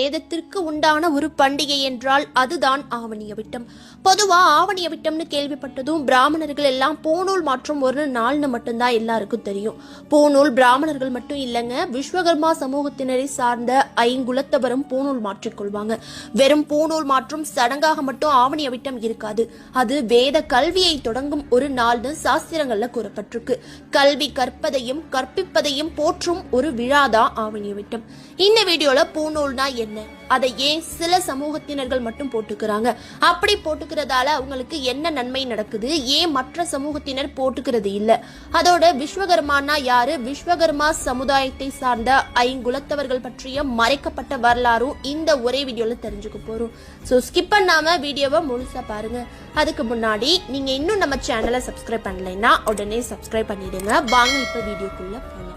வேதத்திற்கு உண்டான ஒரு பண்டிகை என்றால் அதுதான் ஆவணியவிட்டம். பொதுவா ஆவணியவிட்டம்னு கேள்விப்பட்டதும் பிராமணர்கள் எல்லாம் பூநூல் மாற்றும் ஒரு நாள்னு மட்டும்தான் எல்லாருக்கும் தெரியும். பூநூல் பிராமணர்கள் மட்டும் இல்லைங்க, விஸ்வகர்மா சமூகத்தினரை சார்ந்த ஐங்குலத்தவரும் பூநூல் மாற்றிக்கொள்வாங்க. வெறும் பூநூல் மாற்றும் சடங்காக மட்டும் ஆவணியவிட்டம் இருக்காது. அது வேத கல்வியை தொடங்கும் ஒரு நாள்னு சாஸ்திரங்கள்ல கூறப்பட்டிருக்கு. கல்வி கற்பதையும் கற்பிப்பதையும் போற்றும் ஒரு விழாதான் ஆவணியவிட்டம். இந்த வீடியோல பூநூல்னா என்ன, அதை ஏன் சில சமூகத்தினர்கள் மட்டும் போட்டுக்கிறாங்க, அப்படி போட்டுக்கிறதால அவங்களுக்கு என்ன நன்மை நடக்குது, ஏன் மற்ற சமூகத்தினர் போட்டுக்கிறது இல்ல, அதோட விஸ்வகர்மானா யாரு, விஸ்வகர்மா சமுதாயத்தை சார்ந்த ஐங்குலத்தவர்கள் பற்றிய மறைக்கப்பட்ட வரலாறும் இந்த ஒரே வீடியோல தெரிஞ்சுக்க போறோம். சோ ஸ்கிப் பண்ணாம வீடியோவை முழுசா பாருங்க. அதுக்கு முன்னாடி நீங்க இன்னும் நம்ம சேனலை சப்ஸ்கிரைப் பண்ணலைன்னா உடனே சப்ஸ்கிரைப் பண்ணிடுங்க. வாங்க இப்ப வீடியோக்குள்ள போலாம்.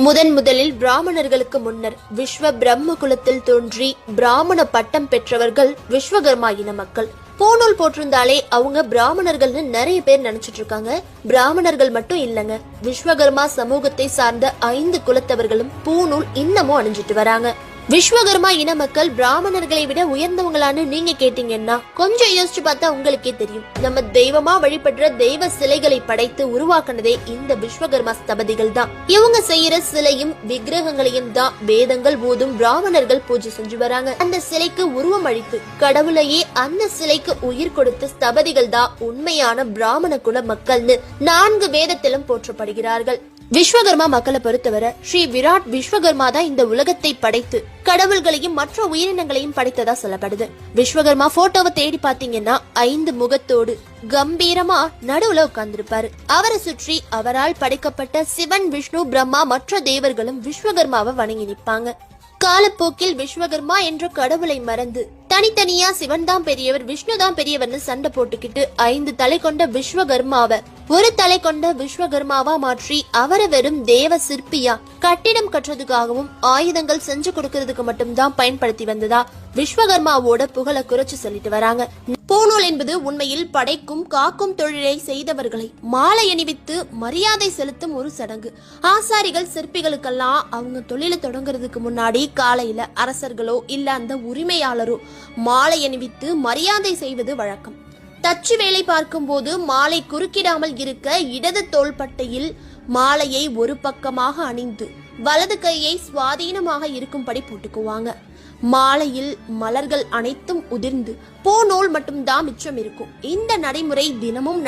முதலில் பிராமணர்களுக்கு முன்னர் விஸ்வ பிரம்ம குலத்தில் தோன்றி பிராமண பட்டம் பெற்றவர்கள் விஸ்வகர்மா இன மக்கள். பூநூல் போட்டிருந்தாலே அவங்க பிராமணர்கள்னு நிறைய பேர் நினைச்சிட்டு இருக்காங்க. பிராமணர்கள் மட்டும் இல்லங்க, விஸ்வகர்மா சமூகத்தை சார்ந்த 5 குலத்தவர்களும் பூநூல் இன்னமும் அணிஞ்சிட்டு வராங்க. விஸ்வகர்மா இன மக்கள் பிராமணர்களை விட உயர்ந்தவங்களான்னு நீங்க கேட்டீங்கன்னா கொஞ்சம் யோசிச்சு பார்த்தா உங்களுக்கே தெரியும். நம்ம தெய்வமா வழிபடுற தெய்வ சிலைகளை படைத்து உருவாக்குனதே இந்த விஸ்வகர்மா ஸ்தபதிகள் தான். இவங்க செய்யற சிலையும் விக்கிரகங்களையும் தான் வேதங்கள் போதும் பிராமணர்கள் பூஜை செஞ்சு வராங்க. அந்த சிலைக்கு உருவம் அளித்து கடவுளையே அந்த சிலைக்கு உயிர் கொடுத்த ஸ்தபதிகள் தான் உண்மையான பிராமண குல மக்கள்னு 4 வேதத்திலும் போற்றப்படுகிறார்கள். விஸ்வகர்மா மக்களை பொறுத்தவரை ஸ்ரீ விராட் விஸ்வகர்மா தான் இந்த உலகத்தை படைத்து கடவுள்களையும் மற்ற உயிரினங்களையும் படைத்ததா சொல்லப்படுது. விஸ்வகர்மா போட்டோவை தேடி பாத்தீங்கன்னா 5 முகத்தோடு கம்பீரமா நடுவுல உட்கார்ந்திருப்பாரு. அவரை சுற்றி அவரால் படைக்கப்பட்ட சிவன், விஷ்ணு, பிரம்மா மற்ற தேவர்களும் விஸ்வகர்மாவை வணங்கி நிற்பாங்க. காலப்போக்கில் விஸ்வகர்மா என்ற கடவுளை மறந்து தனித்தனியா சிவன் தான் பெரியவர், விஷ்ணு தான் பெரியவர்னு சண்டை போட்டுக்கிட்டு 5 தலை கொண்ட விஸ்வகர்மாவை ஒரு தலை கொண்ட விஸ்வகர்மாவா மாற்றி அவரை வெறும் தேவ சிற்பியா கட்டிடம் கட்டுறதுக்காகவும் ஆயுதங்கள் செஞ்சு கொடுக்கறதுக்கு மட்டும்தான் பயன்படுத்தி வந்ததா விஸ்வகர்மாவோட புகழை குறைச்சு சொல்லிட்டு வராங்க. பூநூல் என்பது உண்மையில் படைக்கும் காக்கும் தொழிலை செய்தவர்களை மாலை அணிவித்து மரியாதை செலுத்தும் ஒரு சடங்கு. ஆசாரிகள் சிற்பிகளுக்கெல்லாம் அவங்க தொழிலை தொடங்குறதுக்கு முன்னாடி காலையில அரசர்களோ இல்ல அந்த உரிமையாளரோ மாலை அணிவித்து மரியாதை செய்வது வழக்கம். தச்சு வேலை பார்க்கும் போது மாலை குறுக்கிடாமல் இருக்க இடது தோள்பட்டையில் மாலையை ஒரு பக்கமாக அணிந்து வலது கையை சுவாதீனமாக இருக்கும்படி போட்டுக்குவாங்க. மாலையில் மலர்கள் அனைத்தும் உதிர்ந்து பூநூல் மட்டும்தான் மிச்சம் இருக்கும். இந்த நடைமுறை தினமும்